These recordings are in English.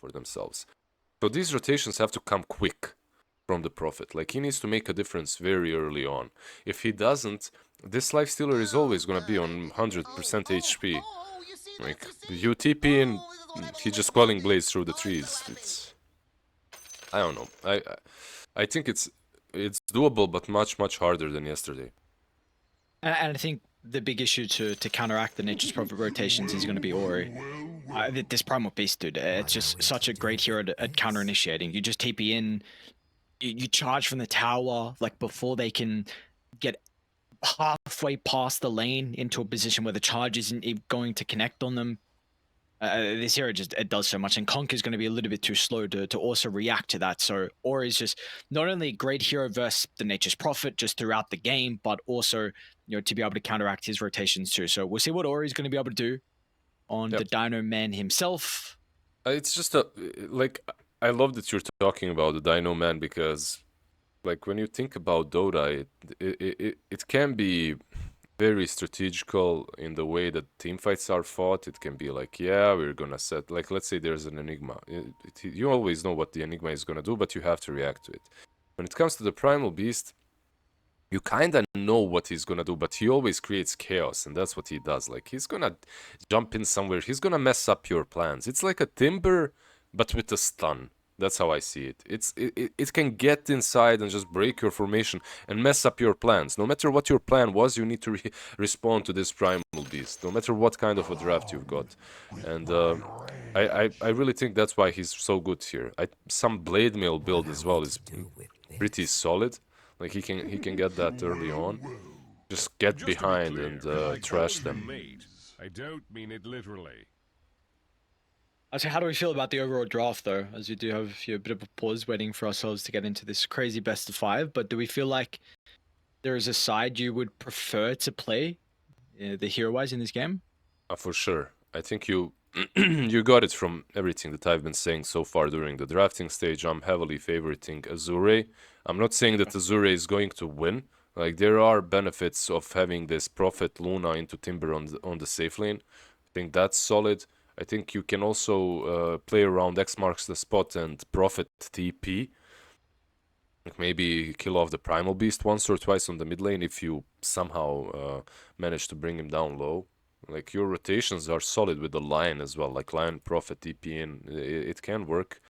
for themselves. So these rotations have to come quick from the Prophet. Like, he needs to make a difference very early on. If he doesn't, this Lifestealer is always gonna be on 100% HP. Like, you TP and he just quelling blades through the trees. It's, I don't know. I think it's doable, but much harder than yesterday. And I think the big issue to counteract the Nature's Prophet rotations is going to be Ori. This Primal Beast, dude, it's just such a great hero at counter-initiating. You just TP in, you charge from the tower, like, before they can get halfway past the lane into a position where the charge isn't going to connect on them. This hero just, it does so much, and Conk is going to be a little bit too slow to also react to that. So Ori is just not only a great hero versus the Nature's Prophet just throughout the game, but also, you know, to be able to counteract his rotations too. So we'll see what Ori is going to be able to do on the Dino Man himself. It's just like, I love that you're talking about the Dino Man, because, like, when you think about Dota, it can be very strategical in the way that team fights are fought. It can be like, yeah, we're gonna set, like, let's say there's an Enigma. You always know what the Enigma is gonna do, but you have to react to it. When it comes to the Primal Beast, you kinda know what he's gonna do, but he always creates chaos, and that's what he does. Like, he's gonna jump in somewhere, he's gonna mess up your plans. It's like a Timber, but with a stun. That's how I see it. It can get inside and just break your formation and mess up your plans. No matter what your plan was, you need to respond to this Primal Beast, no matter what kind of a draft you've got. And I really think that's why he's so good here. Some Blade Mail build as well is pretty solid. Like, he can get that early on. Just get behind and trash them. I don't mean it literally. So how do we feel about the overall draft, though? As we do have a bit of a pause waiting for ourselves to get into this crazy best of 5, but do we feel like there is a side you would prefer to play, the hero-wise, in this game? For sure. I think you you got it from everything that I've been saying so far during the drafting stage. I'm heavily favoriting Azure. I'm not saying that Azure is going to win. Like, there are benefits of having this Prophet Luna into Timber on the safe lane. I think that's solid. I think you can also play around X marks the spot and Prophet TP. Like, maybe kill off the Primal Beast once or twice on the mid lane if you somehow manage to bring him down low. Like, your rotations are solid with the Lion as well. Like, Lion, Prophet, TP in, it can work.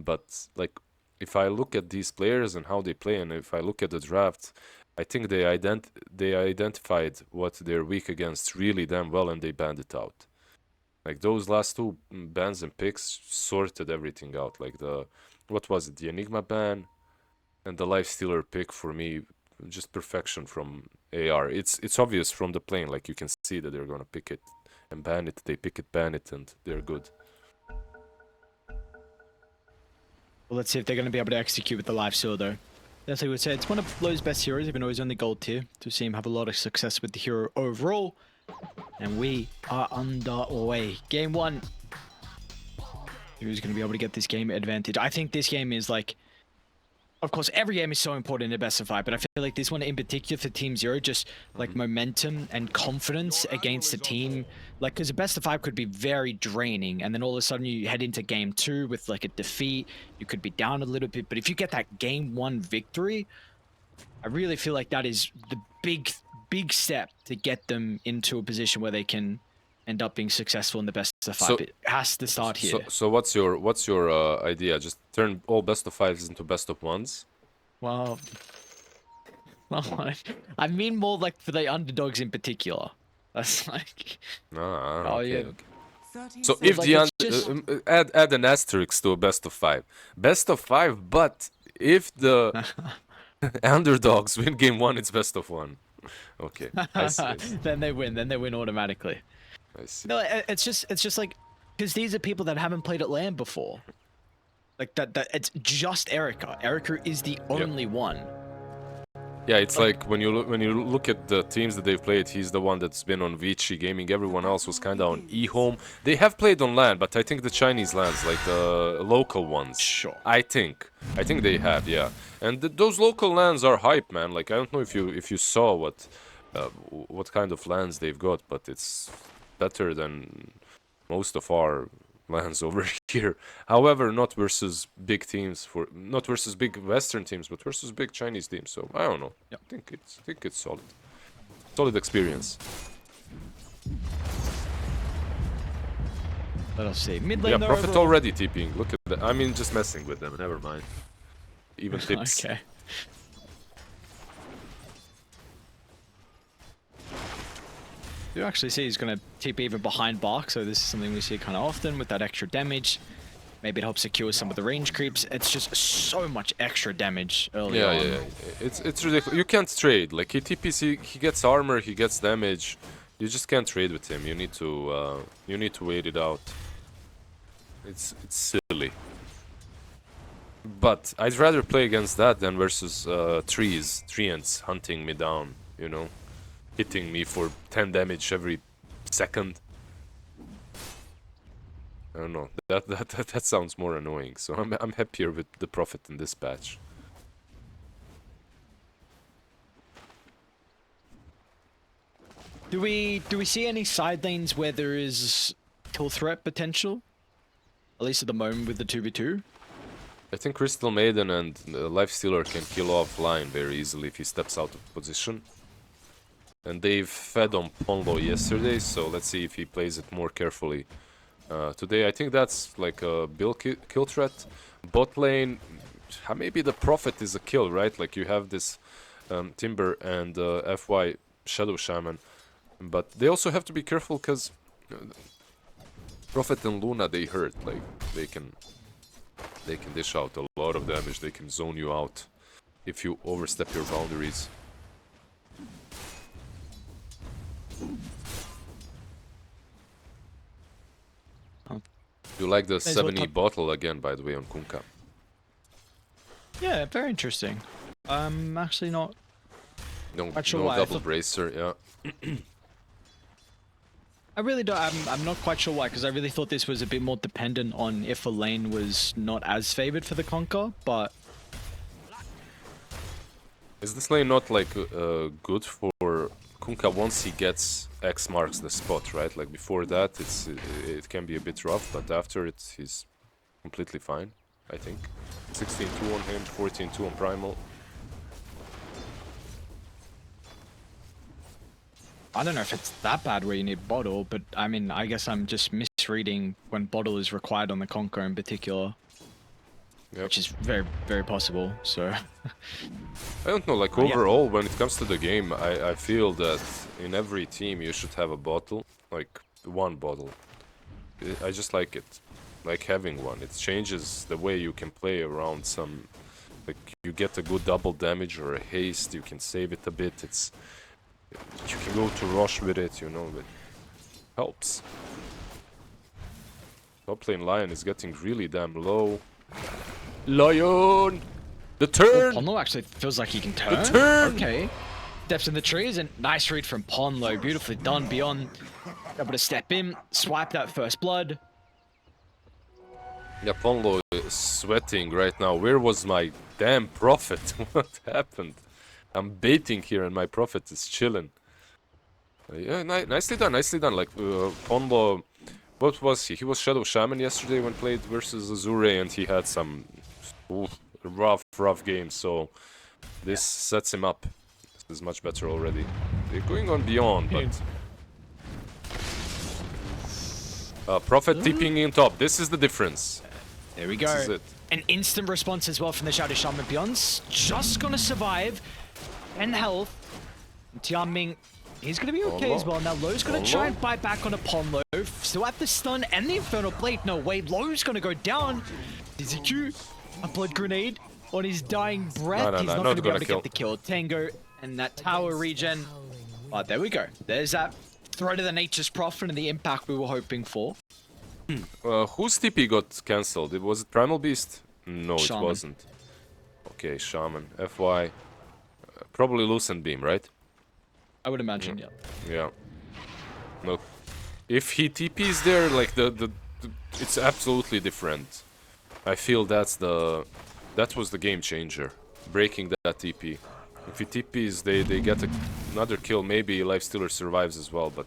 But, like, if I look at these players and how they play, and if I look at the draft, I think they identified what they're weak against really damn well, and they banned it out. Like, those last two bans and picks sorted everything out. Like, what was it? The Enigma ban and the Lifestealer pick, for me, just perfection from AR. It's obvious from the plane. Like, you can see that they're gonna pick it and ban it. They pick it, ban it, and they're good. Well, let's see if they're going to be able to execute with the Lifestealer, though. Definitely would say it's one of Flow's best heroes, even though he's on the gold tier. To see him have a lot of success with the hero overall. And we are underway. Game 1. Who's going to be able to get this game advantage? I think this game is like... Of course, every game is so important in a best of 5, but I feel like this one in particular for Team Zero, just like momentum and confidence against a team. Like, because a best of 5 could be very draining, and then all of a sudden you head into game 2 with like a defeat. You could be down a little bit, but if you get that game 1 victory, I really feel like that is the big step to get them into a position where they can end up being successful in the best of 5. It has to start here. So what's your idea? Just turn all best of 5s into best of 1s? Well, I mean more like for the underdogs in particular. That's like... Okay, yeah. Okay. So if like, the add an asterisk to a best of 5. Best of 5, but if the underdogs win game 1, it's best of 1. Okay, I see. Then they win automatically. I see. No, it's just like, because these are people that haven't played at LAN before. Like that it's just Erica. Erica is the only one. Yeah, it's like when you look at the teams that they've played, he's the one that's been on Vici Gaming. Everyone else was kind of on eHome. They have played on LAN, but I think the Chinese LANs, like the local ones. Sure. I think they have, yeah. And those local LANs are hype, man. Like, I don't know if you saw what kind of LANs they've got, but it's better than most of our lands over here. However, not versus big teams, not versus big Western teams, but versus big Chinese teams. So I don't know. Yep. I think it's solid. Solid experience. Let us see. Mid lane Yeah, though, Prophet overall. already TPing. Look at that. I mean, just messing with them. Never mind. Even tips. Okay. You actually see he's going to TP even behind Bark, so this is something we see kind of often with that extra damage. Maybe it helps secure some of the range creeps. It's just so much extra damage early on. Yeah. It's ridiculous. You can't trade. Like he TPs, he gets armor, he gets damage. You just can't trade with him. You need to wait it out. It's silly. But I'd rather play against that than versus treants hunting me down. You know, hitting me for 10 damage every second. I don't know. That sounds more annoying. So I'm happier with the Prophet in this patch. Do we see any side lanes where there is kill threat potential? At least at the moment with the 2v2? I think Crystal Maiden and Lifestealer can kill off Lion very easily if he steps out of position. And they've fed on Ponlo yesterday, so let's see if he plays it more carefully today. I think that's like a kill threat. Bot lane, maybe the Prophet is a kill, right? Like you have this Timber and FY Shadow Shaman. But they also have to be careful because Prophet and Luna, they hurt. Like they can dish out a lot of damage. They can zone you out if you overstep your boundaries. You like the 70 bottle again, by the way, on Kunkka. Yeah, very interesting. Actually not. No sure why. double bracer, yeah. I really don't. I'm not quite sure why, because I really thought this was a bit more dependent on if a lane was not as favored for the Conquer, but... Is this lane not like good for Kunkka once he gets X marks the spot, right? Like before that, it can be a bit rough, but after it, he's completely fine, I think. 16-2 on him, 14-2 on Primal. I don't know if it's that bad where you need bottle, but I mean, I guess I'm just misreading when bottle is required on the Conquer in particular. Yep. Which is very, very possible, so... I don't know, like overall, when it comes to the game, I feel that in every team you should have a bottle, like one bottle. I just like it, like having one. It changes the way you can play around some... Like, you get a good double damage or a haste, you can save it a bit, it's... You can go to rush with it, you know, it helps. Top lane Lion is getting really damn low. Lion! The turn! Oh, Ponlo actually feels like he can turn. The turn! Okay. Steps in the trees, and nice read from Ponlo. Beautifully done. Beyond, able to step in, swipe that first blood. Yeah, Ponlo is sweating right now. Where was my damn Prophet? What happened? I'm baiting here and my Prophet is chilling. Yeah, nicely done, nicely done. Like, Ponlo, what was he? He was Shadow Shaman yesterday when played versus Azure, and he had some rough games, so this sets him up. This is much better already. They're going on beyond, but... Prophet TPing in top, this is the difference. There we go. This is it. An instant response as well from the Shadow Shaman Beyond's just gonna survive. And health. Tianming, he's gonna be okay as well. Now Lowe's gonna try and bite back on a Ponlo. Still have the stun and the Infernal Blade. No way, Lowe's gonna go down. DZQ, a blood grenade on his dying breath. He's not gonna be able to get the kill. Tango and that tower regen. But there we go. There's that throw to the Nature's Prophet and the impact we were hoping for. Whose TP got cancelled? Was it Primal Beast? No, Shaman. It wasn't. Okay, Shaman. FY. Probably Lucent Beam, right? I would imagine, yeah. Yeah. Look, if he TPs there, like it's absolutely different. I feel that was the game changer, breaking that TP. If he TPs, they get another kill. Maybe Lifestealer survives as well, but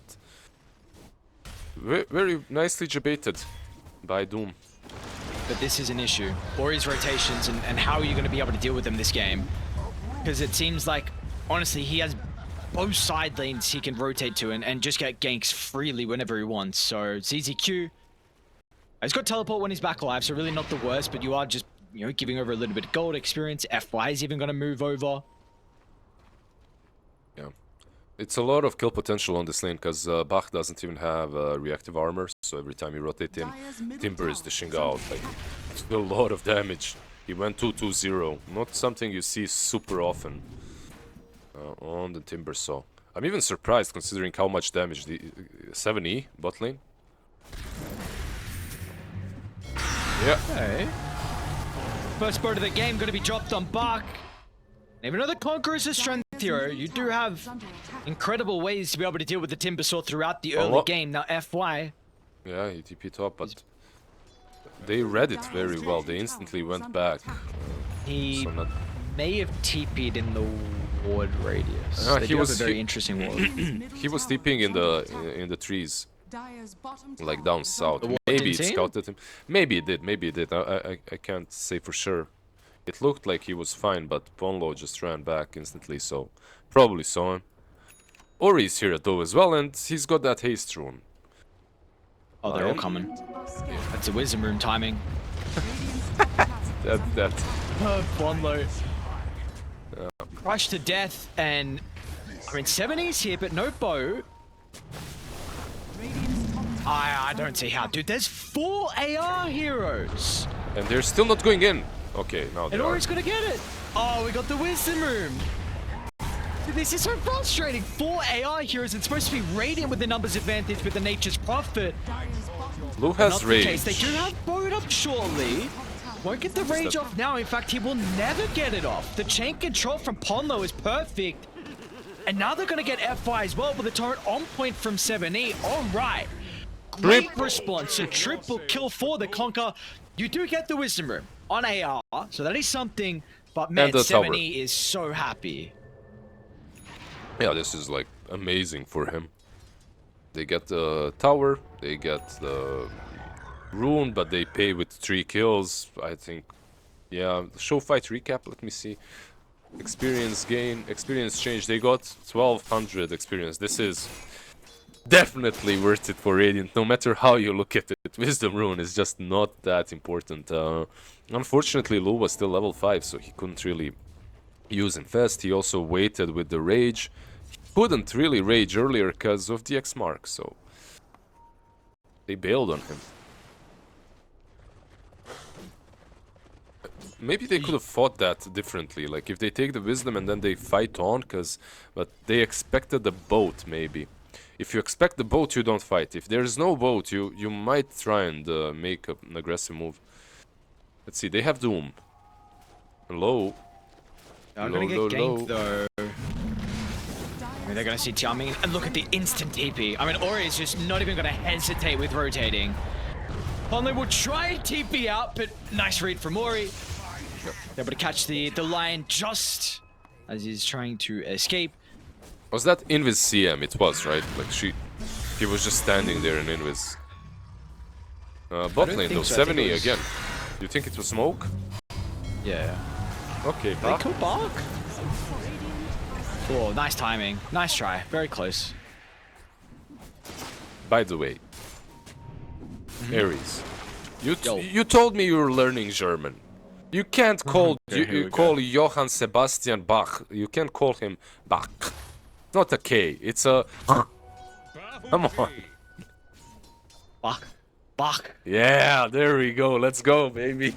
very nicely debated Buy Doom. But this is an issue. Ori's rotations and how are you going to be able to deal with them this game? Because it seems like, honestly, he has both side lanes he can rotate to and just get ganks freely whenever he wants. So ZZQ, he's got teleport when he's back alive, so really not the worst, but you are just, you know, giving over a little bit of gold experience. FY is even going to move over. Yeah. It's a lot of kill potential on this lane because Bach doesn't even have reactive armor, so every time you rotate him, Timber is dishing out like a lot of damage. He went 2-2-0, not something you see super often on the Timber, so I'm even surprised considering how much damage the 7E bot lane. Yeah. Okay. First bird of the game going to be dropped on Bach. Even though the Conqueror is a strength hero, you do have incredible ways to be able to deal with the Timber Sword throughout the early game. Now FY. Yeah, he TP'd top, but they read it very well. They instantly went back. He So not... may have TP'd in the ward radius. Ah, They he do was- have a very he- interesting ward. He was TPing in the trees, like down south. ward Maybe didn't it see him? scouted him. Maybe it did. Maybe it did. I can't say for sure. It looked like he was fine, but Ponlo just ran back instantly, so probably saw him. Ori's here though as well, and he's got that haste rune. Oh, they're all Lion? coming. That's a wisdom room timing. That Bonlo. Crushed to death, and I mean 70s here, but no bow. I don't see how, dude. There's 4 AR heroes, and they're still not going in. Okay, now they and are. Ori's gonna get it. Oh, we got the wisdom room. Dude, this is so frustrating. 4 AR heroes. It's supposed to be Radiant with the numbers advantage with the Nature's Prophet. Blue Not has the rage. case. They do have bowed up shortly. Won't get the rage off now. In fact, he will never get it off. The chain control from Ponlo is perfect. And now they're going to get FI as well with the turret on point from 7E. All right. Great response. A triple kill for the Conquer. You do get the Wisdom Room on AR, so that is something. But man, And the tower. 7E is so happy. Yeah, this is like amazing for him. They get the tower, they get the rune, but they pay with 3 kills. I think, yeah, show fight recap, let me see. Experience gain, experience change, they got 1200 experience. This is definitely worth it for Radiant, no matter how you look at it. Wisdom rune is just not that important. Unfortunately, Lu was still level 5, so he couldn't really use him fast. He also waited with the rage. He couldn't really rage earlier because of the X mark, so they bailed on him. Maybe they could have fought that differently, like if they take the wisdom and then they fight on, but they expected the boat maybe. If you expect the boat, you don't fight. If there's no boat, you might try and make an aggressive move. Let's see, they have Doom. Low. They're going to get ganked though. I mean, they're going to see Tiamin, and look at the instant TP. I mean, Ori is just not even going to hesitate with rotating. Ponlo will try and TP out, but nice read from Ori. They're able to catch the lion just as he's trying to escape. Was that Invis CM? It was, right? Like he was just standing there in Invis. Bot lane though, so. I think 70 it was- again. You think it was smoke? Yeah. Okay, They kill Bark? Oh, nice timing. Nice try. Very close. By the way, Ares, Yo. you told me you were learning German. You can't call Okay, here you we call Johann Sebastian Bach. You can't call him Bach. It's not a K. It's a. Come on. Bark. Bark. Yeah, there we go. Let's go, baby.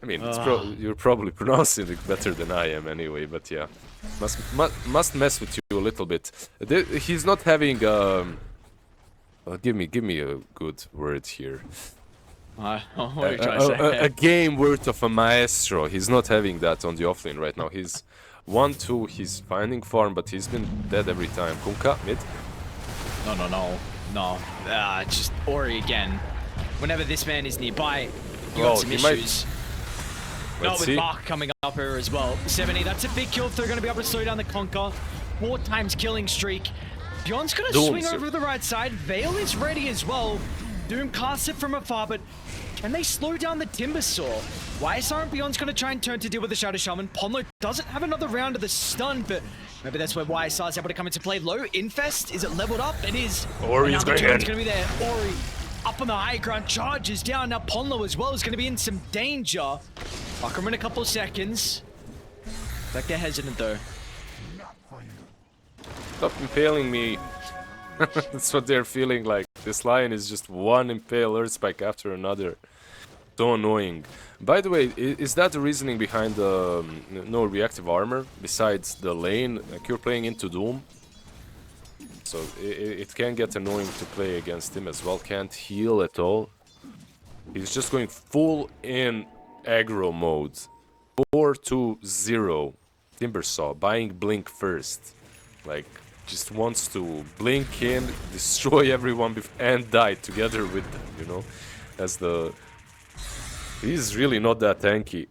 I mean, you're probably pronouncing it better than I am anyway, but yeah. Must mess with you a little bit. He's not having give me a good word here. What are you trying to say? A game worth of a maestro. He's not having that on the offlane right now. He's 1-2, he's finding farm, but he's been dead every time. Kunka, mid. No. Just Ori again. Whenever this man is nearby, you Oh, got some he might- issues. Let's Not with see. Bach coming up here as well. 70, that's a big kill if they're going to be able to slow down the Conquer. 4 times killing streak. Bjorn's gonna Doom, swing sir. over the right side. Veil is ready as well. Doom casts it from afar, but can they slow down the Timber Saw? YSR and Bjorn's gonna try and turn to deal with the Shadow Shaman. Ponlo doesn't have another round of the stun, but maybe that's where YSR is able to come into play. Low Infest, is it leveled up? It is. Ori's going going in. gonna be there. Ori up on the high ground, charges down. Now Ponlo as well is gonna be in some danger. Fuck him in a couple of seconds. Like they're hesitant though. Stop impaling me. That's what they're feeling like. This lion is just one impale earth spike after another. So annoying. By the way, is that the reasoning behind the no reactive armor? Besides the lane, like you're playing into Doom? So it can get annoying to play against him as well. Can't heal at all. He's just going full in aggro mode. 4-2-0. Timbersaw, buying Blink first. Like, just wants to blink in, destroy everyone and die together with them, you know? As the... He's really not that tanky.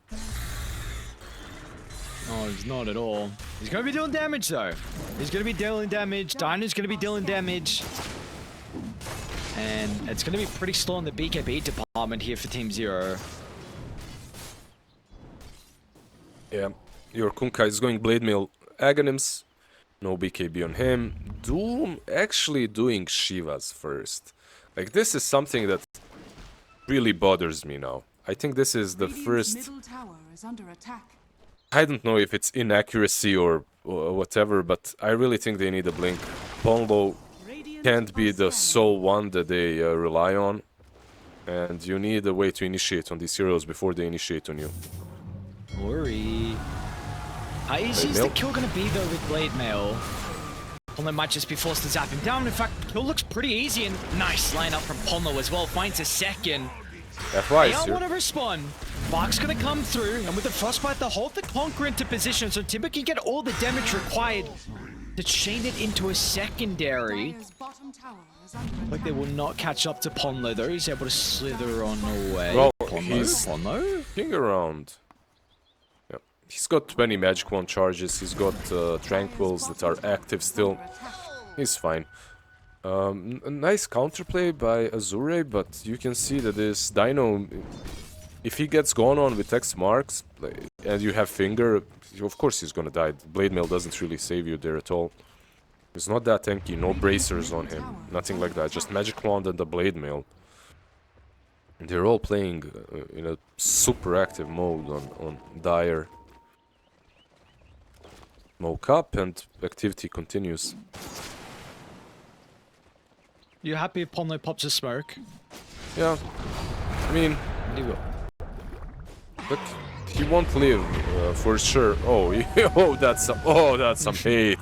No, he's not at all. He's gonna be dealing damage though. He's gonna be dealing damage. Dyna's gonna be dealing damage. And it's gonna be pretty slow in the BKB department here for Team Zero. Yeah, your Kunkai is going Blade Mail Aghanims. No BKB on him. Doom actually doing Shivas first. Like, this is something that really bothers me now. I think this is the first... Middle tower is under attack. I don't know if it's inaccuracy or whatever, but I really think they need a blink. Ponlo can't be the sole one that they rely on. And you need a way to initiate on these heroes before they initiate on you. Ori. How easy is the kill gonna be though with Blade Mail? Ponlo might just be forced to zap him down. In fact, the kill looks pretty easy and nice lineup from Ponlo as well. Finds a second. F.Y. They don't want to respond. Bark's gonna come through, and with the Frostbite, they'll hold the Conqueror into position so Timber can get all the damage required to chain it into a secondary. Dire's bottom tower is under attack. Like they will not catch up to Ponlo though. He's able to slither on away. Well, Ponlo? he's- Ponlo? King around. Yeah. He's got 20 Magic Wand charges, he's got Tranquils that are active still. He's fine. A nice counterplay by Azure, but you can see that this Dino, if he gets gone on with X marks, and you have Finger, of course he's gonna die. Blade Mail doesn't really save you there at all. He's not that tanky, no bracers on him, nothing like that, just Magic Wand and the Blade Mail. And they're all playing in a super active mode on Dire. Smoke up and activity continues. You happy if Ponlo pops a smoke? Yeah, I mean, He will. but he won't live for sure. Oh, that's some hate.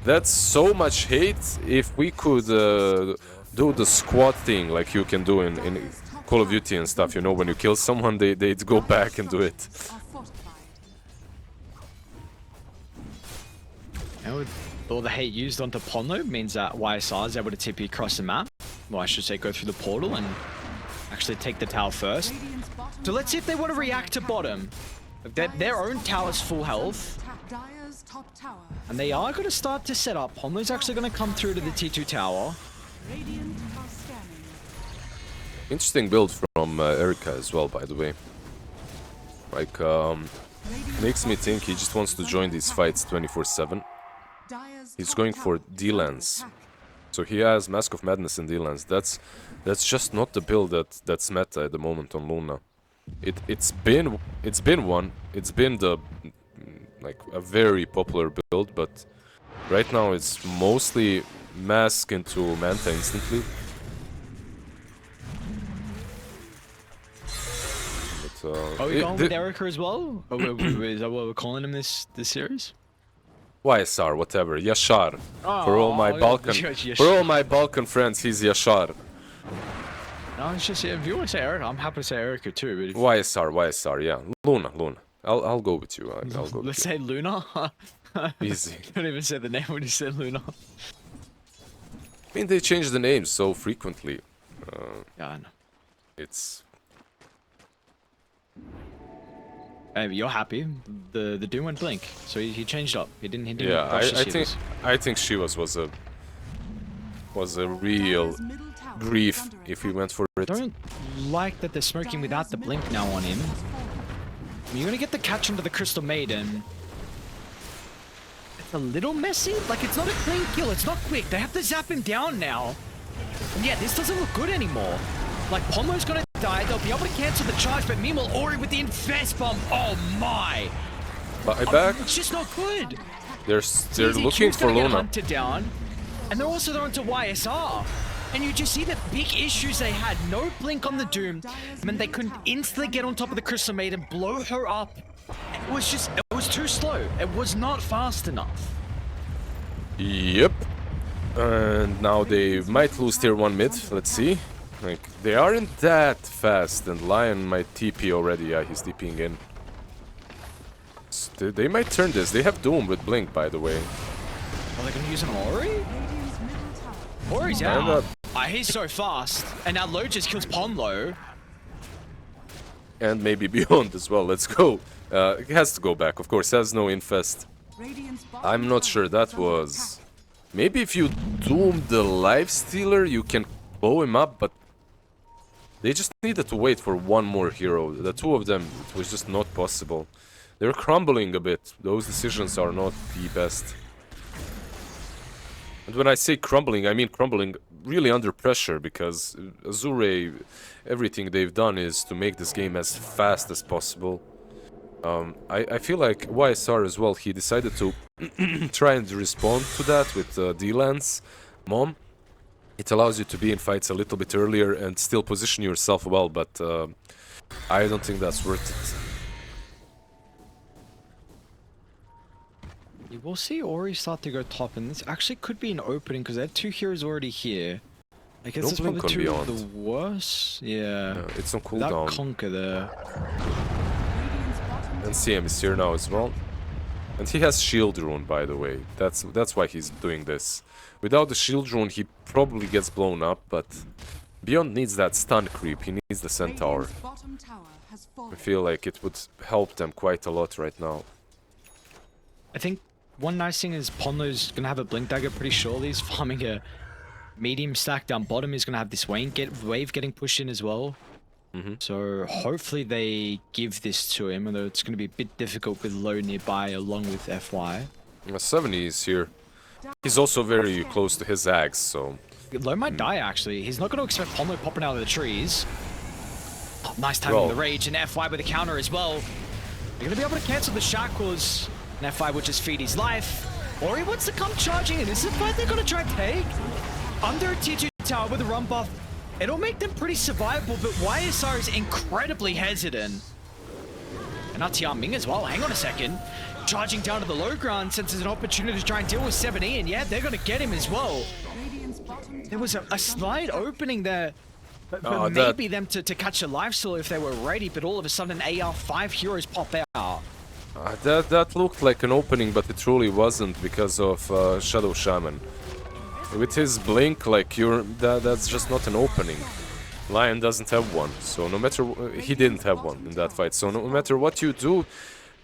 That's so much hate. If we could do the squad thing like you can do in Call of Duty and stuff, you know, when you kill someone, they'd go back and do it. Are fortified. And with all the hate used onto Ponlo means that YSR is able to TP across the map. Well, I should say go through the portal and actually take the tower first. Radiant's bottom So let's see if they want to react to bottom. If their own tower's full health, attack. Dire's top tower. and they are going to start to set up. Ponlo's actually going to come through to the T2 tower. Radiant are scanning. Interesting build from Erica as well, by the way. Like, makes me think he just wants to join these fights 24/7. Dire's He's top going tower for is under D-Lance. attack. So he has Mask of Madness and D-Lance. That's just not the build that's meta at the moment on Luna. It's been one. It's been the like a very popular build, but right now it's mostly Mask into Manta instantly. But, Are we going with Erica as well? Is that what we're calling him this series? YSR, whatever, Yashar. For all my Oh, Balkan, Yashar. for all my Balkan friends, he's Yashar. No, it's just if you want to say Erica, I'm happy to say Erica too. But if, YSR, yeah. Luna. I'll go with you. I'll go let's with say Luna. you. Easy. Don't even say the name when you said Luna. I mean, they change the names so frequently. Yeah, I know. It's... Hey, you're happy. The dude went blink, so he changed up. He didn't. Yeah, rush the I think Shivas. I think Shivas was a was a real Dire's middle tower is grief under if he attack. went for it. Don't like that they're smoking without the blink now on him. You're gonna get the catch onto the Crystal Maiden. It's a little messy. Like, it's not a clean kill. It's not quick. They have to zap him down now. And yeah, this doesn't look good anymore. Like, Ponlo's gonna die. They'll be able to cancel the charge, but meanwhile, Ori with the Infest Bomb. Oh my! Buyback. It's just not good. They're Easy looking Q's for gonna get Luna. hunted down, and they're also there onto YSR. And you just see the big issues they had. No blink on the Doom. I mean, they couldn't instantly get on top of the Crystal Maiden, blow her up. It was too slow. It was not fast enough. Yep. And now they might lose tier 1 mid. Let's see. Like, they aren't that fast, and Lion might TP already. Yeah, he's TPing in. They might turn this. They have Doom with Blink, by the way. Are they gonna use an Ori? Radiant's middle tower. Ori's And, out. He's so fast. And now Lo just kills Ponlo. and maybe Beyond as well. Let's go. It has to go back, of course. Has no infest. Radiant's bottom I'm not tower sure that is under was... Maybe if you Doom the Lifestealer, you can blow him up, but... They just needed to wait for one more hero. The two of them, it was just not possible. They're crumbling a bit. Those decisions are not the best. And when I say crumbling, I mean crumbling really under pressure, because Azure, everything they've done is to make this game as fast as possible. I feel like YSR as well, he decided to try and respond to that with D-Lance Mom. It allows you to be in fights a little bit earlier and still position yourself well, but I don't think that's worth it. We'll see Ori start to go top, and this actually could be an opening because they have two heroes already here. I guess No it's blink probably on two of the Beyond. worst. Yeah. It's on Without cooldown. Conquer there. Radiant's bottom And CM is here now as well. And he has shield rune, by the way. That's why he's doing this. Without the shield rune, he probably gets blown up, but Beyond needs that stun creep. He needs the centaur. Radiant's bottom tower has fallen. I feel like it would help them quite a lot right now. I think one nice thing is Ponlo's gonna have a blink dagger pretty surely. He's farming a medium stack down bottom. He's gonna have this wave getting pushed in as well. So hopefully they give this to him, although it's gonna be a bit difficult with Low nearby along with FY. 70 is here. He's also very close to his axe, so... Low might die actually. He's not gonna expect Ponlo popping out of the trees. Oh, nice timing Well- the rage, and FY with a counter as well. They're gonna be able to cancel the shackles. And FY would just feed his life. Or he wants to come charging in. Is this a fight they're gonna try and take? Under a tier 2 tower with a run buff. It'll make them pretty survivable, but YSR is incredibly hesitant. And RTR Ming as well. Hang on a second. Charging down to the low ground since there's an opportunity to try and deal with 7E, and yeah, they're gonna get him as well. Radiant's bottom There was a slight opening there. But Oh, maybe them to catch a life steal if they were ready, but all of a sudden AR 5 heroes pop out. That looked like an opening, but it truly wasn't because of Shadow Shaman. With his blink, like that's just not an opening. Lion doesn't have one, so no matter he didn't have one in that fight. So no matter what you do,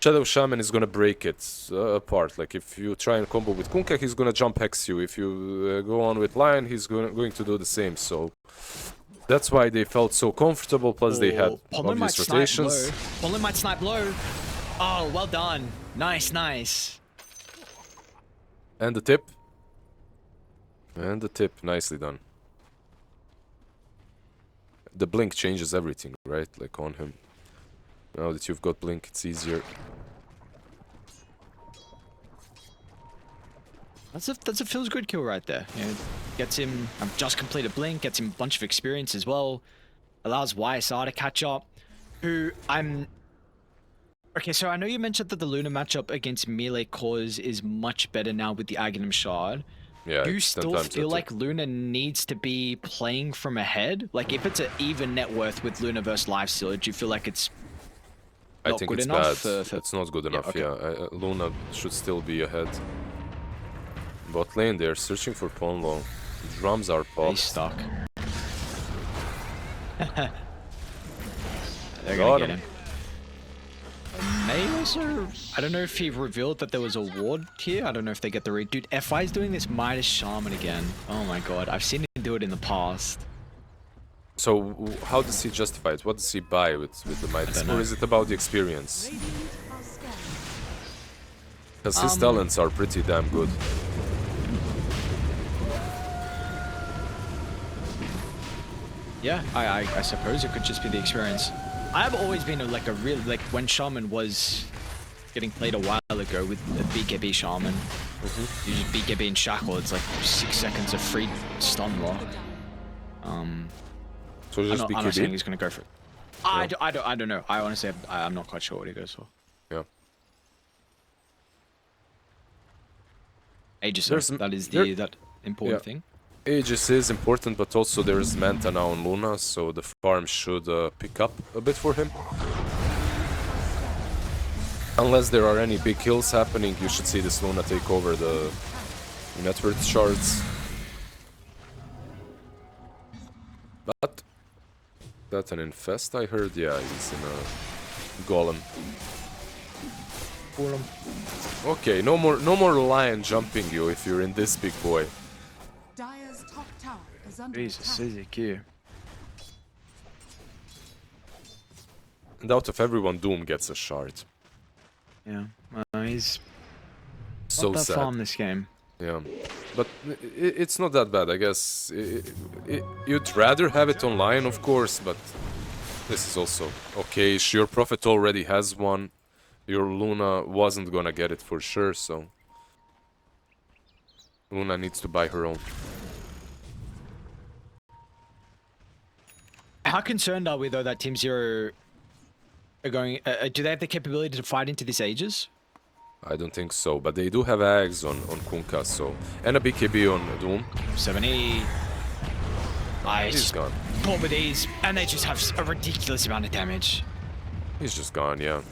Shadow Shaman is gonna break it apart. Like if you try and combo with Kunkka, he's gonna jump hex you. If you go on with Lion, he's going to do the same. So that's why they felt so comfortable. Plus they had Ponlo might obvious snipe low. rotations. Ponlo might snipe low. Oh, well done. Nice, nice. And the tip. And the tip, nicely done. The blink changes everything, right? Like on him. Now that you've got blink, it's easier. That's a feels good kill right there. You know, gets him just completed blink, gets him a bunch of experience as well. Allows YSR to catch up. Who Okay, so I know you mentioned that the Luna matchup against melee cores is much better now with the Aghanim Shard. Yeah, Do you it's 10 still times feel better. like Luna needs to be playing from ahead? Like if it's an even net worth with Luna versus Lifestealer, do you feel like it's I not think good it's enough bad. It's not good enough, okay. yeah. Luna should still be ahead. Bot lane, they're searching for Ponlo. Drums are He's popped. stuck. They're Got gonna get him. him. Melee also, I don't know if he revealed that there was a ward here. I don't know if they get the read. Dude, FI is doing this Midas Shaman again. Oh my god, I've seen him do it in the past. So how does he justify it? What does he buy with the Midas? Or is it about the experience? Radiant are scanning. Because his talents are pretty damn good. Yeah, I suppose it could just be the experience. I've always been a real, like, when Shaman was getting played a while ago with the BKB Shaman, you just BKB and Shackle, it's like 6 seconds of free stun lock. So just I'm not saying BKB? he's gonna go for it. I don't know. I honestly, I'm not quite sure what he goes for. Yeah. Aegis, There's- that is there- that important yeah. thing. Aegis is important, but also there's Manta now on Luna, so the farm should pick up a bit for him. Unless there are any big kills happening, you should see this Luna take over the network shards. But that's an infest, I heard. Yeah, he's in a golem. Okay, no more lion jumping you if you're in this big boy. Dire's top tower is under Jesus, attack. Ezekiel. And out of everyone, Doom gets a shard. Yeah, he's So not that sad. farm this game. Yeah, but it's not that bad, I guess. You'd rather have it online, of course, but this is also okay. Your Prophet already has one. Your Luna wasn't gonna get it for sure, so Luna needs to buy her own. How concerned are we though that Team Zero are going? Do they have the capability to fight into this Aegis? I don't think so, but they do have Ags on Kunkka, so and a BKB on Doom. 70. Nice. He's gone. Poor with these, and they just have a ridiculous amount of damage. He's just gone, yeah.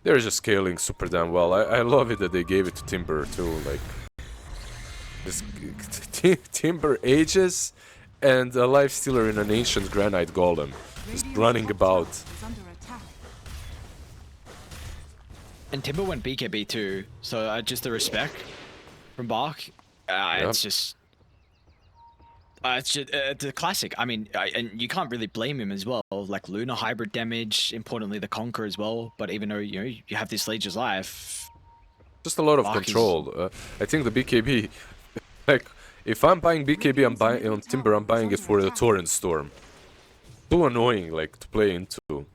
They're just scaling super damn well. I love it that they gave it to Timber too, like this Timber Aegis and a life stealer in an ancient granite golem, just Radiant's running top about. tower is under attack. And Timber went BKB too, so just the respect from Bark. It's just. It's a classic. I mean, and you can't really blame him as well. Like Luna hybrid damage, importantly the Conquer as well. But even though you have this Legia's life, Just a lot of Bark is- control. I think the BKB, like, if I'm buying BKB, I'm buying on Timber. I'm buying it for the Torrent Storm. Too annoying, like, to play into.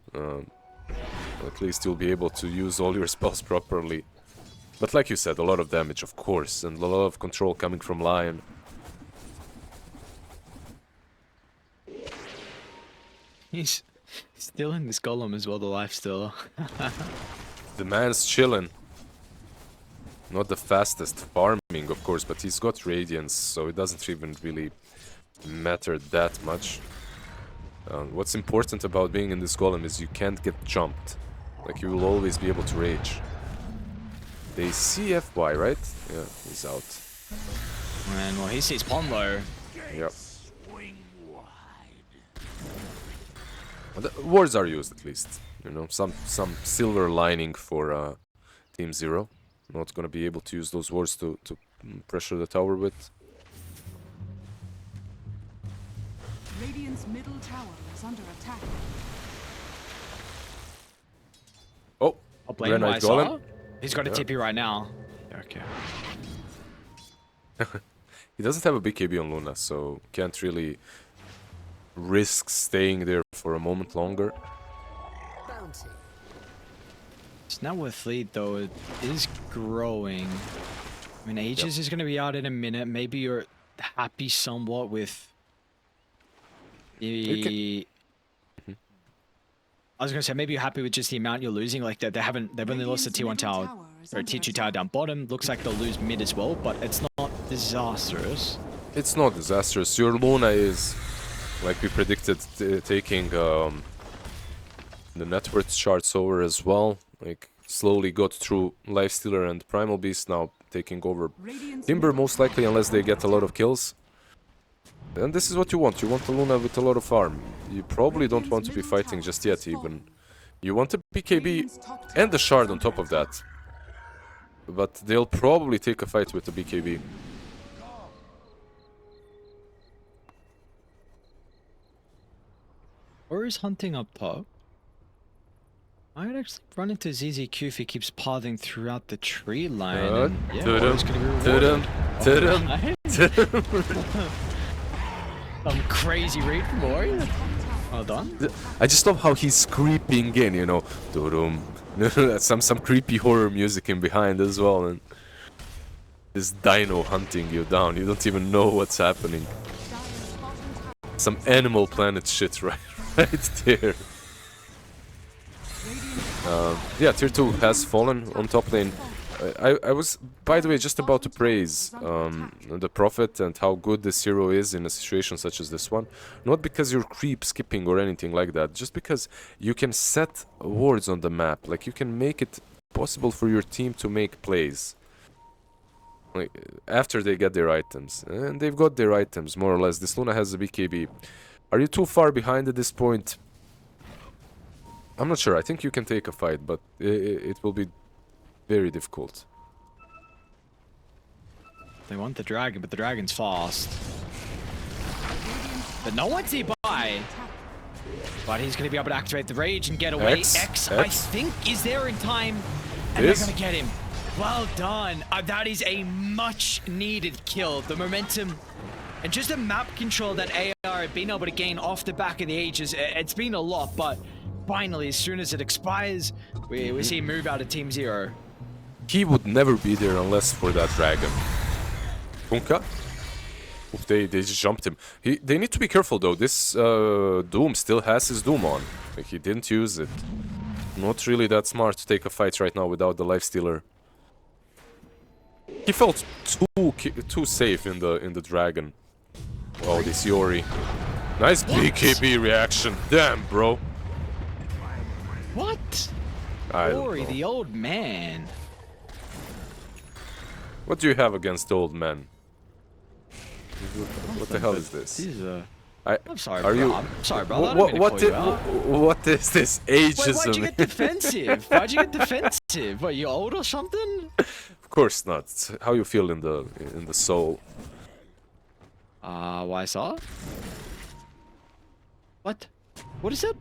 At least you'll be able to use all your spells properly. But like you said, a lot of damage, of course, and a lot of control coming from Lion. he's still in this golem as well. The life stealer. The man's chillin'. Not the fastest farming, of course, but he's got Radiance, so it doesn't even really matter that much. What's important about being in this golem is you can't get jumped. Like, you will always be able to rage. They see FY, right? Yeah, he's out. And well, he sees Ponlo. Yep. Well, the wards are used at least. You know, some silver lining for Team Zero. Not gonna be able to use those wards to pressure the tower with. Radiant's middle tower is under attack. Oh, I'll blame him. Granite Golem. He's got a Yeah. TP right now. Okay. He doesn't have a BKB on Luna, so can't really risk staying there for a moment longer. It's not worth lead though. It is growing. I mean, Aegis is going to be out in a minute. Maybe you're happy somewhat with the. I was going to say maybe you're happy with just the amount you're losing. Like they've only lost the Radiant's T1 middle tower is or under T2 attack. tower down bottom. Looks like they'll lose mid as well, but it's not disastrous. It's not disastrous. Your Luna is, like we predicted, taking the net worth charts over as well. Like, slowly got through Lifestealer and Primal Beast, now taking over Radiant's Timber middle most likely, unless they get a lot of kills. And this is what you want. You want a Luna with a lot of farm. You probably don't want to be fighting just yet, even You want a BKB and the shard on top of that. But they'll probably take a fight with the BKB. Or is hunting up top? I would actually run into ZZQ if he keeps pathing throughout the tree line. And yeah, Warrior's gonna be rewarded. Some crazy read from Warrior. Well done. I just love how he's creeping in, you know. Some creepy horror music in behind as well, and this dino hunting you down. You don't even know what's happening. Some Animal Planet shit right there. Yeah, tier 2 has fallen on top lane. I was, by the way, just about to praise the Prophet and how good this hero is in a situation such as this one. Not because you're creep skipping or anything like that, just because you can set wards on the map. Like, you can make it possible for your team to make plays. Like, after they get their items. And they've got their items, more or less. This Luna has a BKB. Are you too far behind at this point? I'm not sure. I think you can take a fight, but it will be very difficult. They want the dragon, but the dragon's fast. But no one's nearby. But he's going to be able to activate the rage and get away. X, I think, is there in time. And they're going to get him. Well done. That is a much needed kill. The momentum and just the map control that AR have been able to gain off the back of the ages. It's been a lot, but finally, as soon as it expires, we see him move out of Team 0. He would never be there unless for that dragon. Punka? Oof, they just jumped him. They need to be careful though. This Doom still has his Doom on. Like, he didn't use it. Not really that smart to take a fight right now without the lifestealer. He felt too safe in the dragon. Oh, this Yori. Nice BKB reaction. Damn, bro. What? Yori, the old man. What do you have against the old man? What the hell is this? I'm sorry, bro. I'm sorry, bro. What is this ageism? Wait, why'd you get defensive? Why'd you get defensive? What, you old or something? Of course not. It's how you feel in the soul. Why saw? What? What is it?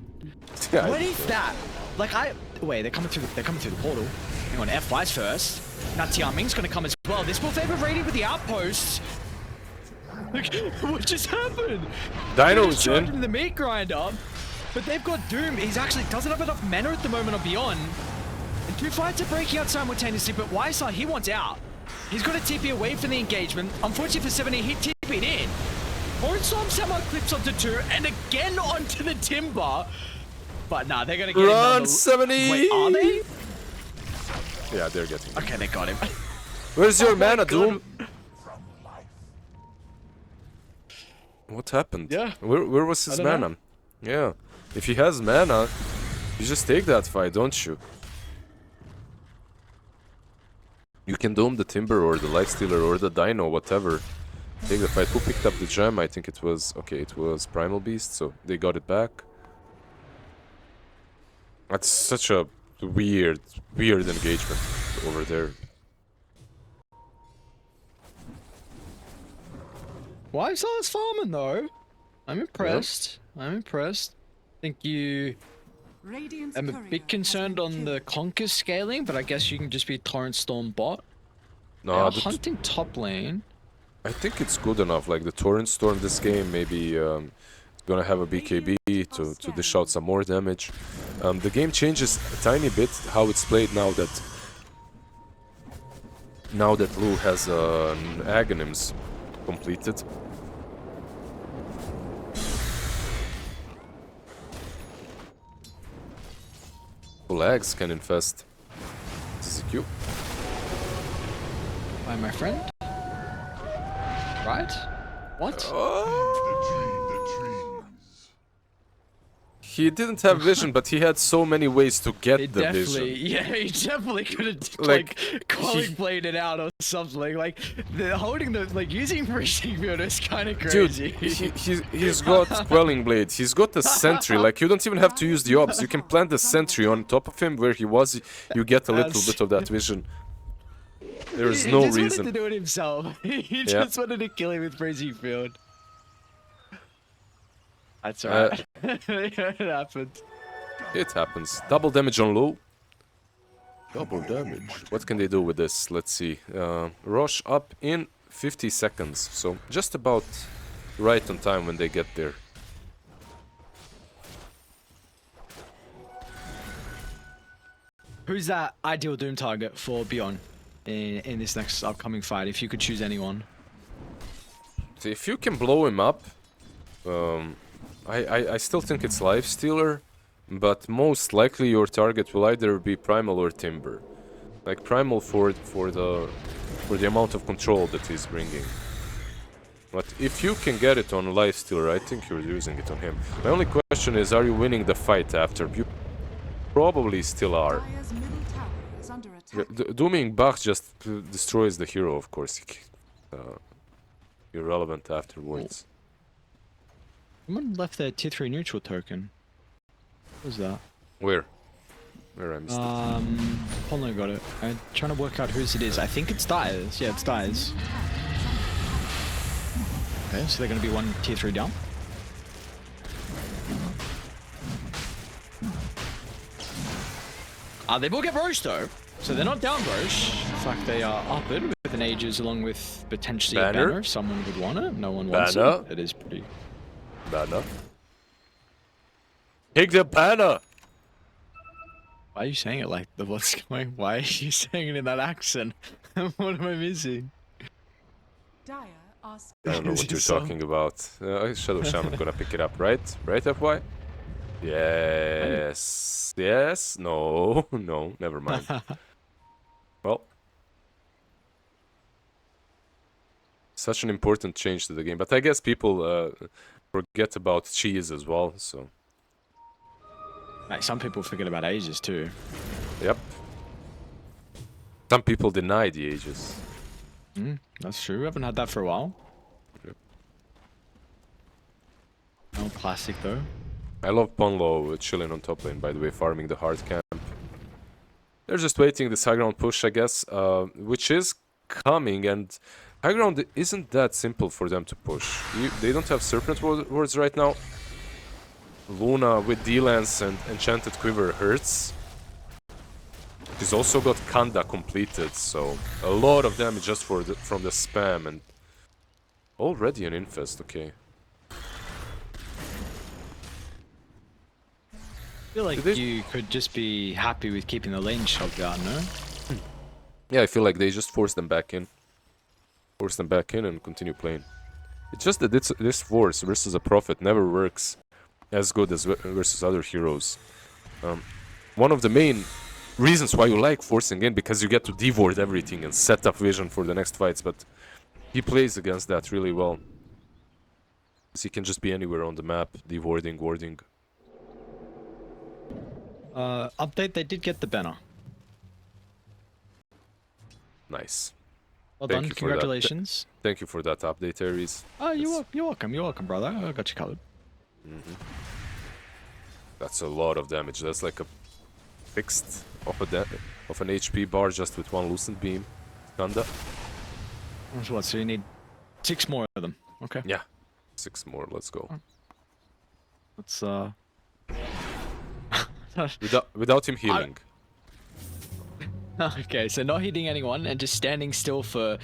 Yeah, what is that? Like wait, they're coming through the portal. Hang on, F5's first. Now Tian Ming's gonna come as well. This will favor raiding with the outposts. Like, what just happened? Dino's in. The meat grinder, but they've got Doom. He's actually doesn't have enough mana at the moment on Beyond. And two fights are breaking out simultaneously, but Ysar, he wants out. He's got a TP away from the engagement. Unfortunately for 70, he TP'd in. Hornstorm somehow clips onto 2 and again onto the timber. But nah, they're gonna get Run, another... 70! Wait, are they? Yeah, they're getting him. Okay, they got him. Where's your mana, Doom? What happened? Yeah. Where was his mana? Yeah. If he has mana, you just take that fight, don't you? You can dome the Timber or the Lifestealer or the Dino, whatever. Take the fight. Who picked up the gem? I think it was... Okay, it was Primal Beast, so they got it back. That's such a weird engagement over there. Why is Silas farming though? I'm impressed. Yep. I'm impressed. I think you... I'm a bit concerned on the Conquer scaling, but I guess you can just be Torrent Storm bot. No, hunting top lane. I think it's good enough. Like the Torrent Storm this game, maybe gonna have a BKB to dish out some more damage. The game changes a tiny bit how it's played now that Lu has an Aghanims completed. Lags can infest. This is Q. Bye, my friend. Right? What? He didn't have vision, but he had so many ways to get He the definitely, vision. yeah, he definitely could have Like, calling blade it out or something. Like holding the using freezing field is kind of Dude, crazy. he's got Quelling Blade, he's got the sentry, like you don't even have to use the ops, you can plant the sentry on top of him where he was, you get a little bit of that vision. There's He no just reason. wanted to do it himself. He just wanted to kill him with freezing field. That's alright. It happened. It happens. Double damage on low. Double damage. What can they do with this? Let's see. Rush up in 50 seconds. So just about right on time when they get there. Who's that ideal Doom target for Beyond in this next upcoming fight? If you could choose anyone. So if you can blow him up, I still think it's Lifestealer, but most likely your target will either be Primal or Timber. Like Primal for the amount of control that he's bringing. But if you can get it on Lifestealer, I think you're using it on him. My only question is, are you winning the fight after? You probably still are. Dire's middle tower is under attack. Dooming Bach just destroys the hero, of course. Irrelevant afterwards. Someone left their tier 3 neutral token. What was that? Where? Where I missed it. Polo got it. I'm trying to work out whose it is. I think it's Dyer's. Yeah, it's Dyer's. Okay, so they're going to be one tier 3 down. They will get Roche though. So they're not down Roche. In fact, they are up it with an Aegis along with potentially a banner if someone would want it. No one wants it. It is pretty... Banner. Take the banner! Why are you saying it like the what's going? Why are you saying it in that accent? What am I missing? Dire asks. I don't know what you're talking about. Shadow Shaman gonna pick it up, right? Right, FY? Yes. Yes? No. No, never mind. Well. Such an important change to the game. But I guess people forget about cheese as well, so... Like, some people forget about Aegis too. Yep. Some people deny the Aegis. That's true. We haven't had that for a while. Yep. No classic though. I love Ponlo chilling on top lane, by the way, farming the hard camp. They're just waiting this high ground push, I guess, which is coming, and high ground isn't that simple for them to push. They don't have Serpent Wards right now. Luna with D-Lance and Enchanted Quiver hurts. He's also got Kanda completed, so a lot of damage just from the spam, and already an infest, okay. I feel like you could just be happy with keeping the lane shot down, no? Yeah, I feel like they just force them back in. Force them back in and continue playing. It's just that this force versus a Prophet never works as good as versus other heroes. One of the main reasons why you like forcing in, because you get to devord everything and set up vision for the next fights, but he plays against that really well. So he can just be anywhere on the map, devording, warding. Update, they did get the banner. Nice. Well Thank done, you for that. congratulations. Thank you for that update, Ares. Oh, you're welcome, brother. I got you covered. That's a lot of damage. That's like a fixed of an HP bar just with one Lucent Beam. Kanda. So what, so you need 6 more of them. Okay. Yeah. 6 more, let's go. Let's, Without him healing. Okay, so not hitting anyone and just standing still for,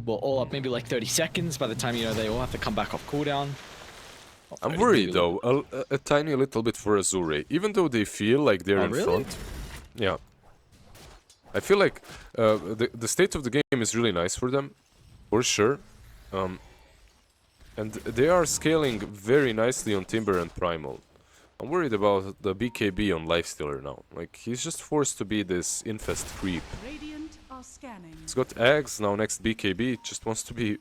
well, all up maybe like 30 seconds by the time, you know, they all have to come back off cooldown. I'm worried though, a tiny little bit for Azure. Even though they feel like they're in front. Yeah. I feel like the state of the game is really nice for them, for sure. And they are scaling very nicely on Timber and Primal. I'm worried about the BKB on Lifestealer now. Like, he's just forced to be this infest creep. Radiant are scanning. He's got Eggs now next BKB, just wants to be...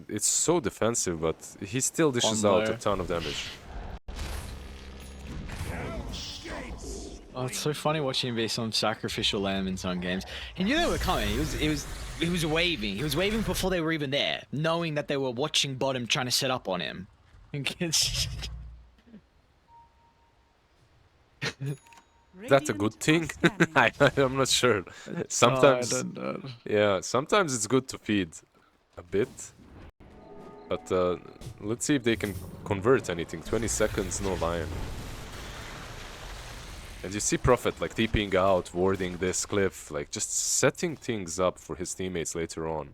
It's so defensive, but he still dishes out a ton of damage. Oh, it's so funny watching him be some sacrificial lamb in some games. He knew they were coming. He was waving. He was waving before they were even there, knowing that they were watching bottom, trying to set up on him. That's a good thing. I'm not sure. Sometimes, I don't know. yeah, sometimes it's good to feed a bit. But let's see if they can convert anything. 20 seconds, no lion. And you see Prophet like TPing out, warding this cliff, like just setting things up for his teammates later on.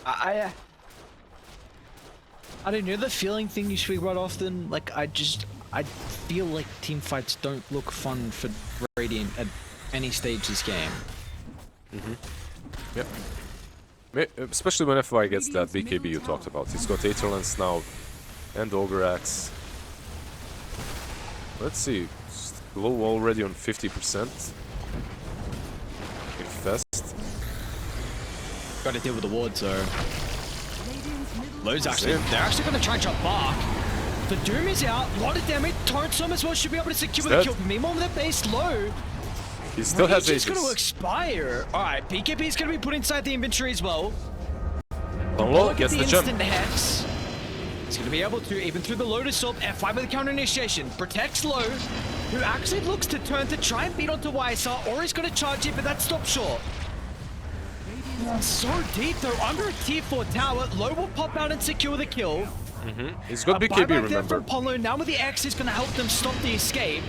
I don't know, the feeling thing you speak about often. Like I feel like team fights don't look fun for Radiant at any stage this game. Yep. Especially when FY gets that BKB you talked about. He's got Aetherlance now and Ogre Axe. Let's see. Low already on 50%. Infest. Got to deal with the wards though. Low's That's actually, it. they're actually going to try and jump back. The Doom is out, a lot of damage. Torrent Storm as well should be able to secure the dead. kill. Meanwhile, with the base low, He still has Rage is going to Aegis. expire. Alright, BKB is going to be put inside the inventory as well. Unload Look at gets the the gem. instant hex. He's going to be able to, even through the Lotus Assault, F5 with the counter initiation. Protects Low, who actually looks to turn to try and beat onto YSR, or he's going to charge it, but that stops short. So deep though, under a tier 4 tower, Low will pop out and secure the kill. He's got BKB, Buyback there remember. from Apollo, now with the X is going to help them stop the escape.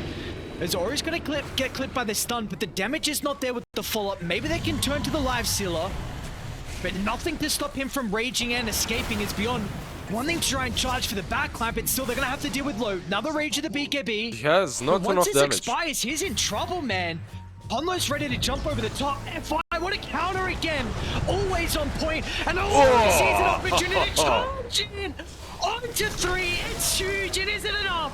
As Ori's going to get clipped by the stun, but the damage is not there with the follow-up. Maybe they can turn to the live sealer, but nothing to stop him from raging and escaping is beyond wanting to try and charge for the backline, but still they're going to have to deal with Low. Now the rage of the BKB. He has not But enough once this damage. expires, he's in trouble, man. Ponlo's ready to jump over the top. F5, what a counter again. Always on point. And always sees an opportunity to charge in. On to 3. It's huge. It isn't enough.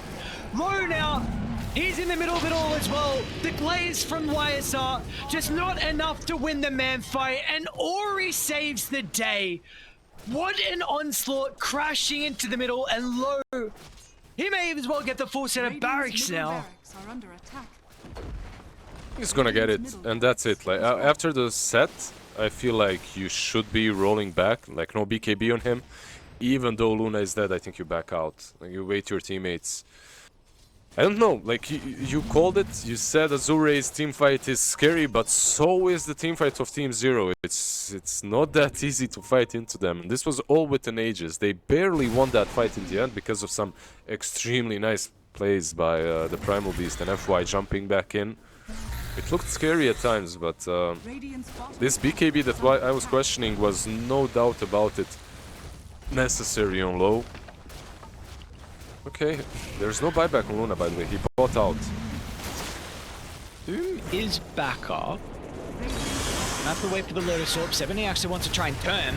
Low now. He's in the middle of it all as well. The glaze from YSR. Just not enough to win the man fight. And Ori saves the day. What an onslaught, crashing into the middle, and Low. He may as well get the full set of barracks now. Barracks are under attack. He's gonna get it, and that's it. Like after the set, I feel like you should be rolling back, like no BKB on him. Even though Luna is dead, I think you back out. Like, you wait your teammates. I don't know, like you called it. You said Azure's teamfight is scary, but so is the teamfight of Team Zero. It's not that easy to fight into them. And this was all with an Aegis. They barely won that fight in the end because of some extremely nice plays by the Primal Beast and FY jumping back in. It looked scary at times, but this BKB that I was questioning was no doubt about it necessary on Low. Okay, there's no buyback on Luna, by the way. He bought out. Who is back up? Have to wait for the Lotus Orb. 70 actually wants to try and turn.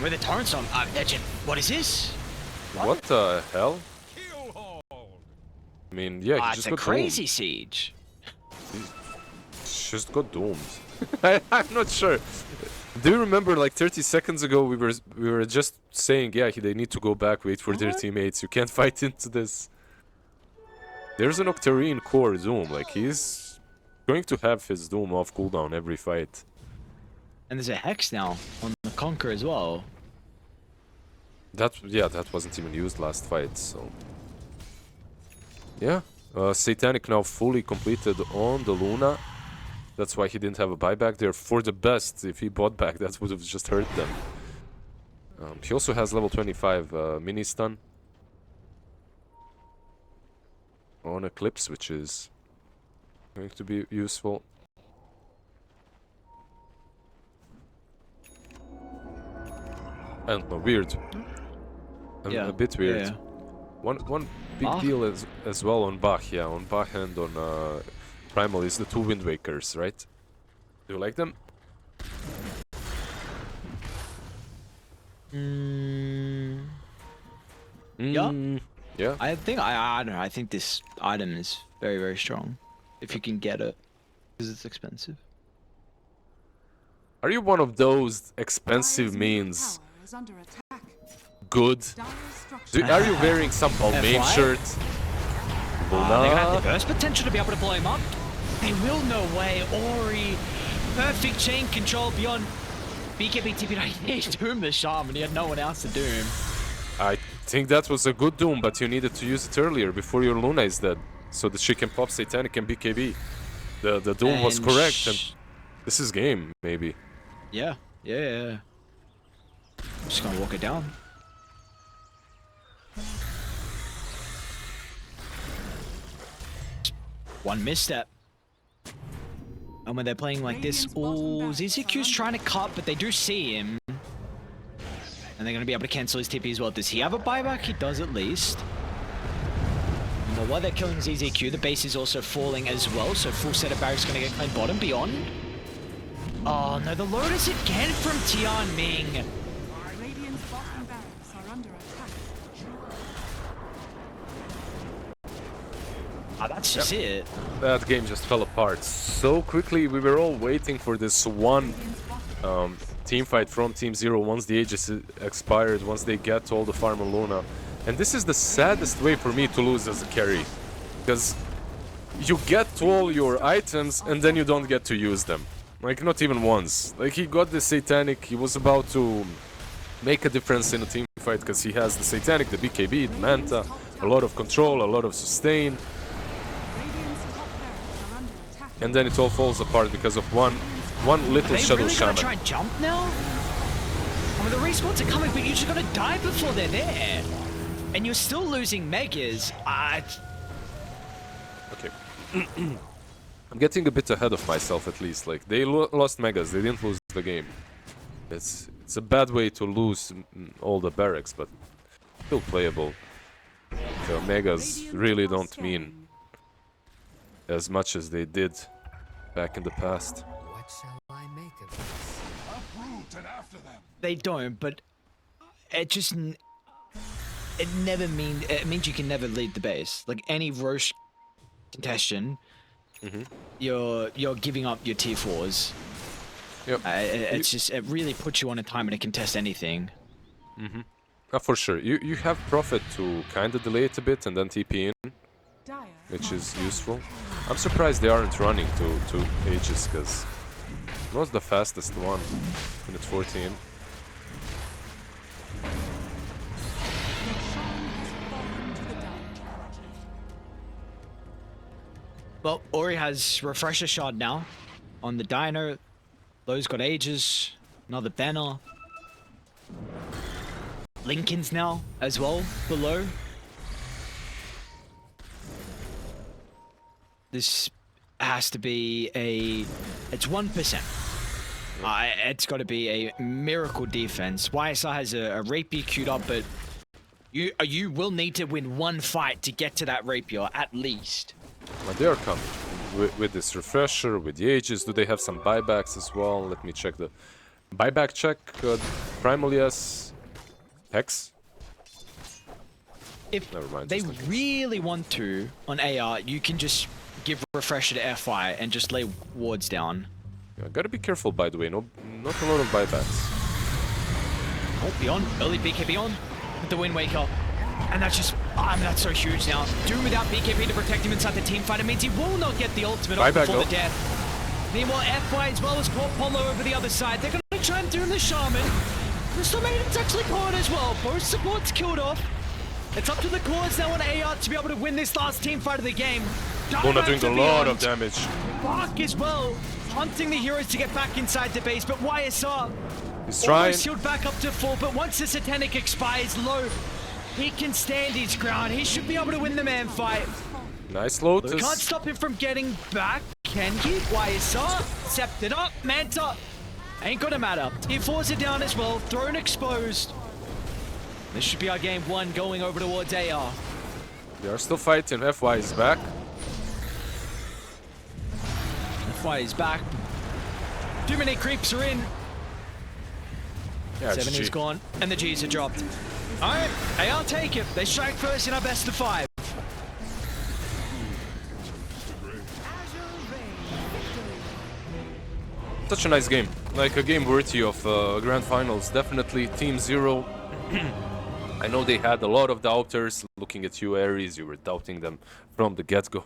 With the Torrent Storm. Legend. What is this? What the hell? I mean, yeah, he It's just a got crazy doomed. siege. Just got doomed. I'm not sure. Do you remember, like 30 seconds ago, we were just saying, yeah, they need to go back, wait for their teammates. You can't fight into this. There's an Octarine core Doom. Like, he's going to have his Doom off cooldown every fight. And there's a Hex now on the Conquer as well. That wasn't even used last fight, so... Yeah. Satanic now fully completed on the Luna. That's why he didn't have a buyback there. For the best, if he bought back, that would have just hurt them. He also has level 25 mini stun on Eclipse, which is going to be useful. I don't know, weird. A bit weird. Yeah. One big Bach? deal as well on Bach, yeah, on Bach and on Primal is the two Wind Wakers, right? Do you like them? Yeah. Yeah. I think I don't know. I think this item is very, very strong. If you can get it, because it's expensive. Are you one of those expensive means good Are you wearing some Balmain FY? shirt? They have the Luna? burst potential to be able to blow him up. They will, no way. Ori, perfect chain control beyond BKB TP. He doomed the Shaman. He had no one else to doom. I think that was a good Doom, but you needed to use it earlier before your Luna is dead. So that she can pop Satanic and BKB. The Doom was And correct, and this is game, maybe. Yeah. Just gonna walk it down. One misstep. And when they're playing like this, oh, ZZQ's trying to cut, but they do see him. And they're gonna be able to cancel his TP as well. Does he have a buyback? He does at least. And while they're killing ZZQ, the base is also falling as well, so full set of barracks gonna get claimed bottom beyond. Oh no, the Lotus again from Tian Ming. Radiant's bottom barracks are under attack. Ah, that's just it. That game just fell apart so quickly. We were all waiting for this one team fight from Team Zero once the Aegis expired, once they get all the farm on Luna. And this is the saddest way for me to lose as a carry. Because you get all your items and then you don't get to use them. Like, not even once. Like, he got the Satanic, he was about to make a difference in a team fight because he has the Satanic, the BKB, the Manta, a lot of control, a lot of sustain. Radiant's top barracks are under attack. And then it all falls apart because of one little Are they Shadow really Shaman. gonna try and jump now? I mean, the respawns are coming, but you're just gonna die before they're there. And you're still losing Megas. Okay. I'm getting a bit ahead of myself at least. Like, they lost Megas, they didn't lose the game. It's a bad way to lose all the barracks, but still playable. The Megas really don't mean as much as they did back in the past. What shall I make of this? They don't, but it just... It means you can never lead the base. Like, any Roche contestation, you're giving up your tier 4s. Yep. It's just, it really puts you on a timer to contest anything. For sure. You have Prophet to kind of delay it a bit and then TP in, Dire which is useful. I'm surprised they aren't running to Aegis, because it was the fastest one, minute 14. Well, Ori has Refresher Shard now on the Dino. Lowe's got Aegis, another banner. Lincoln's now as well below. This has to be it's 1%. It's got to be a miracle defense. YSR has a Rapier queued up, but you will need to win one fight to get to that Rapier at least. But they are coming with this refresher, with the Aegis. Do they have some buybacks as well? Let me check the buyback check. Primal, yes. Hex? If Never mind, they just in case. really want to on AR, you can just give refresher to FI and just lay wards down. Yeah, gotta be careful, by the way. No, not a lot of buybacks. Oh, beyond early BK beyond with the Wind Waker. And that's just, that's so huge now. Doom without BKB to protect him inside the team fight. It means he will not get the ultimate off Buyback, before though. the death. Meanwhile, FY as well as caught Polo over the other side. They're going to try and doom the Shaman. The Maiden's actually caught as well. Both supports killed off. It's up to the cores now on AR to be able to win this last team fight of the game. Luna doing a lot of Beyond. damage. Bark as well, hunting the heroes to get back inside the base, but YSR He's trying. almost healed back up to full, but once the Satanic expires low, he can stand his ground. He should be able to win the man fight. Nice Can't Lotus. stop him from getting back, can he? YSR, scepted up, Manta. Ain't gonna matter. He forces it down as well, throne exposed. This should be our game one going over towards AR. They are still fighting. FY is back. FY is back. Too many creeps are in. Yeah, 70's GG. gone, and the G's are dropped. Alright, AR take it. They strike first in our best of 5. Such a nice game. Like a game worthy of grand finals. Definitely Team Zero I know they had a lot of doubters. Looking at you, Ares, you were doubting them from the get-go.